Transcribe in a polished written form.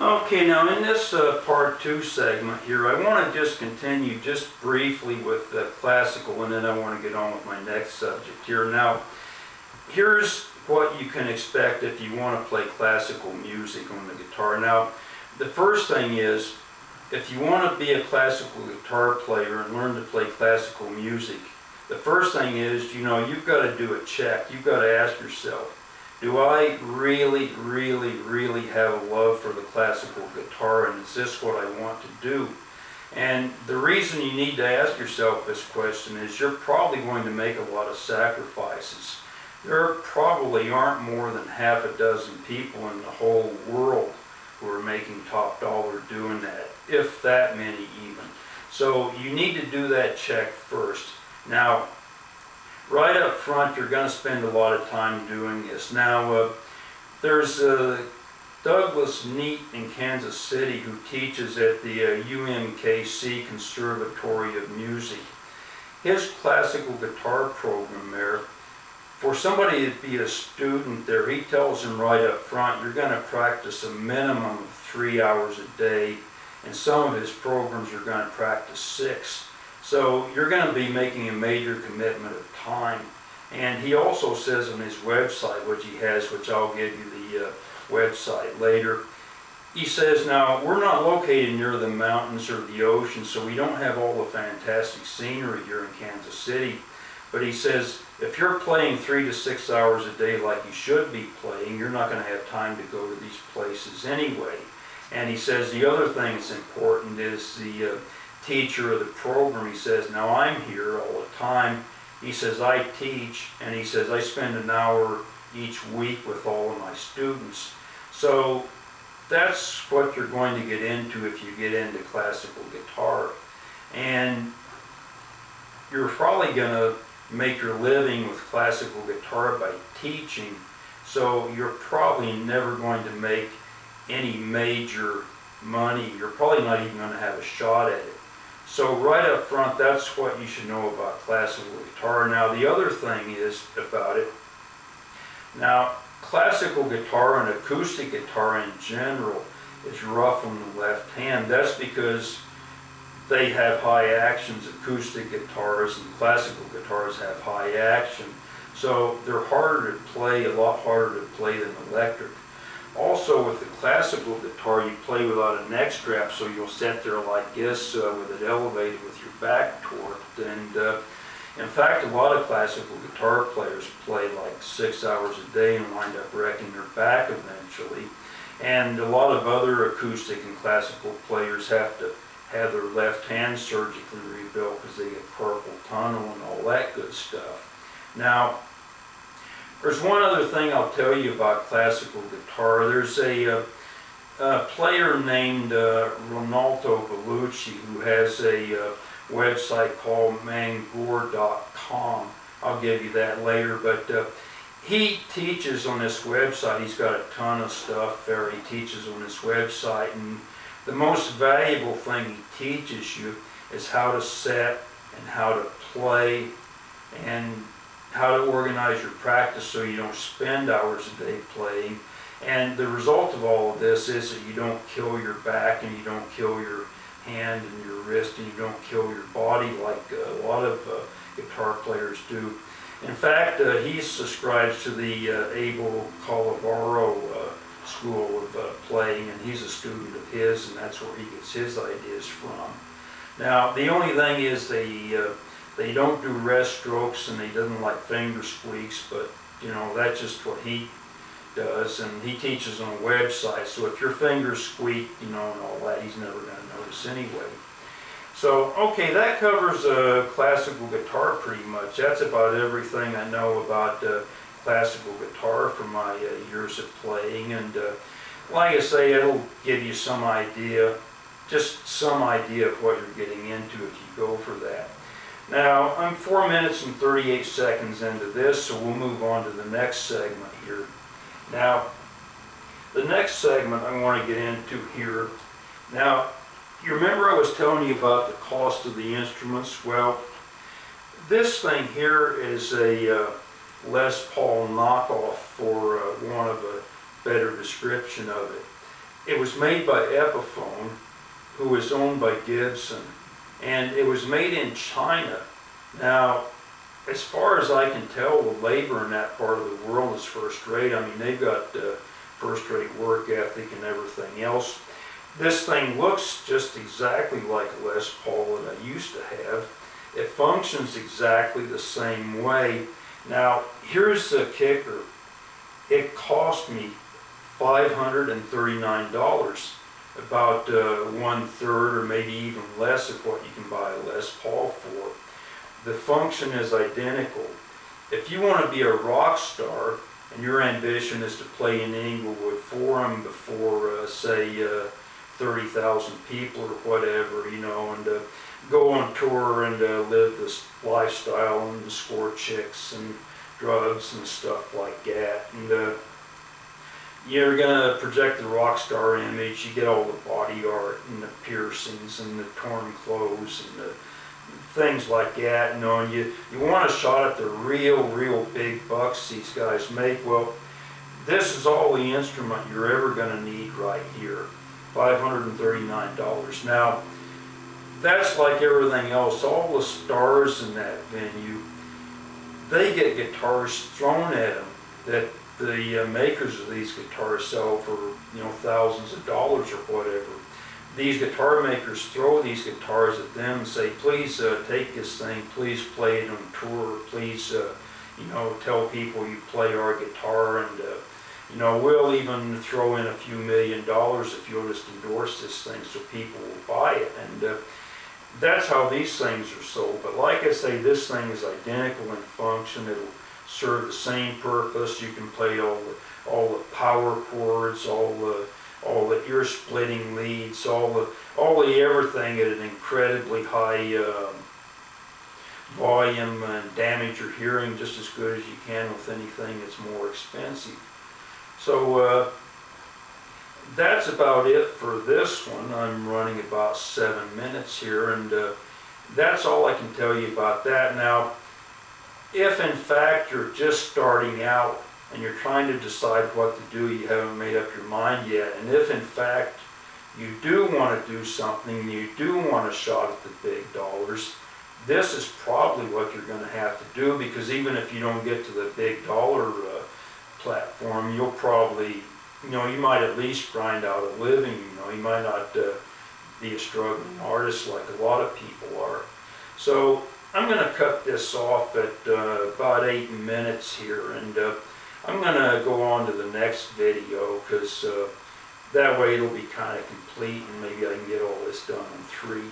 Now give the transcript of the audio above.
Okay, now in this part 2 segment here, I want to just continue just briefly with classical, and then I want to get on with my next subject here. Now, here's what you can expect if you want to play classical music on the guitar. Now, the first thing is, if you want to be a classical guitar player and learn to play classical music, the first thing is, you've got to do a check. You've got to ask yourself, do I really have a love for the classical guitar, and is this what I want to do? And the reason you need to ask yourself this question is you're probably going to make a lot of sacrifices. There probably aren't more than half a dozen people in the whole world who are making top dollar doing that, if that many even. So you need to do that check first. Now, right up front, you're going to spend a lot of time doing this. Now, there's Douglas Neat in Kansas City who teaches at the UMKC Conservatory of Music. His classical guitar program there, for somebody to be a student there, he tells them right up front, you're going to practice a minimum of 3 hours a day, and some of his programs are going to practice 6. So you're going to be making a major commitment of time. And he also says on his website, which he has, which I'll give you the website later, he says, now, we're not located near the mountains or the ocean, so we don't have all the fantastic scenery here in Kansas City. But he says, if you're playing 3 to 6 hours a day like you should be playing, you're not going to have time to go to these places anyway. And he says the other thing that's important is the teacher of the program. He says, now I'm here all the time. He says, I teach, and he says, I spend an hour each week with all of my students. So that's what you're going to get into if you get into classical guitar. And you're probably going to make your living with classical guitar by teaching, so you're probably never going to make any major money. You're probably not even going to have a shot at it. So right up front, that's what you should know about classical guitar. Now, the other thing is about it, now, classical guitar and acoustic guitar in general is rough on the left hand. That's because they have high actions. Acoustic guitars and classical guitars have high action. So they're harder to play, a lot harder to play than electric. Also, with the classical guitar, you play without a neck strap, so you'll sit there like this with it elevated with your back torqued. And in fact, a lot of classical guitar players play like 6 hours a day and wind up wrecking their back eventually. And a lot of other acoustic and classical players have to have their left hand surgically rebuilt because they get carpal tunnel and all that good stuff. Now, there's one other thing I'll tell you about classical guitar. There's a player named Ronaldo Bellucci who has a website called Mangor.com. I'll give you that later, but he teaches on this website. He's got a ton of stuff there. He teaches on this website, and the most valuable thing he teaches you is how to set and how to play and how to organize your practice so you don't spend hours a day playing. And the result of all of this is that you don't kill your back and you don't kill your hand and your wrist and you don't kill your body like a lot of guitar players do. In fact, he subscribes to the Abel Calavaro school of playing, and he's a student of his, and that's where he gets his ideas from. Now, the only thing is they don't do rest strokes, and he doesn't like finger squeaks, but that's just what he does, and he teaches on a website, so if your fingers squeak, and all that, he's never going to notice anyway. So, okay, that covers classical guitar pretty much. That's about everything I know about classical guitar from my years of playing, and like I say, it'll give you some idea, just some idea of what you're getting into if you go for that. Now, I'm 4 minutes and 38 seconds into this, so we'll move on to the next segment here. Now, the next segment I want to get into here. Now, you remember I was telling you about the cost of the instruments? Well, this thing here is a Les Paul knockoff, for want of a better description of it. it was made by Epiphone, who was owned by Gibson, and it was made in China. Now, as far as I can tell, the labor in that part of the world is first rate. I mean, they've got first rate work ethic and everything else. This thing looks just exactly like a Les Paul that I used to have. It functions exactly the same way. Now, here's the kicker. It cost me $539, about 1/3 or maybe even less of what you can buy a Les Paul for. The function is identical. If you want to be a rock star and your ambition is to play in Inglewood Forum before, say, 30,000 people or whatever, you know, and go on tour and live this lifestyle and score chicks and drugs and stuff like that, and you're gonna project the rock star image. You get all the body art and the piercings and the torn clothes and the things like that, you know, and you want a shot at the real big bucks these guys make. Well, this is all the instrument you're ever gonna need right here. $539. Now, that's like everything else. All the stars in that venue, they get guitars thrown at them that the makers of these guitars sell for, you know, thousands of dollars or whatever. These guitar makers throw these guitars at them and say, please take this thing, please play it on tour, please, you know, tell people you play our guitar, and you know, we'll even throw in a few $1 million if you'll just endorse this thing so people will buy it. And that's how these things are sold. But like I say, this thing is identical in function. It'll serve the same purpose. You can play all the power chords, all the ear-splitting leads, all the everything at an incredibly high volume, and damage your hearing just as good as you can with anything that's more expensive. So that's about it for this one. I'm running about 7 minutes here, and that's all I can tell you about that. Now, if in fact you're just starting out and you're trying to decide what to do, you haven't made up your mind yet, and if in fact you do want to do something, and you do want a shot at the big dollars, this is probably what you're going to have to do, because even if you don't get to the big dollar platform, you'll probably, you know, you might at least grind out a living. You know, you might not be a struggling artist like a lot of people are. So I'm going to cut this off at about 8 minutes here, and I'm going to go on to the next video, because that way it'll be kind of complete, and maybe I can get all this done in 3.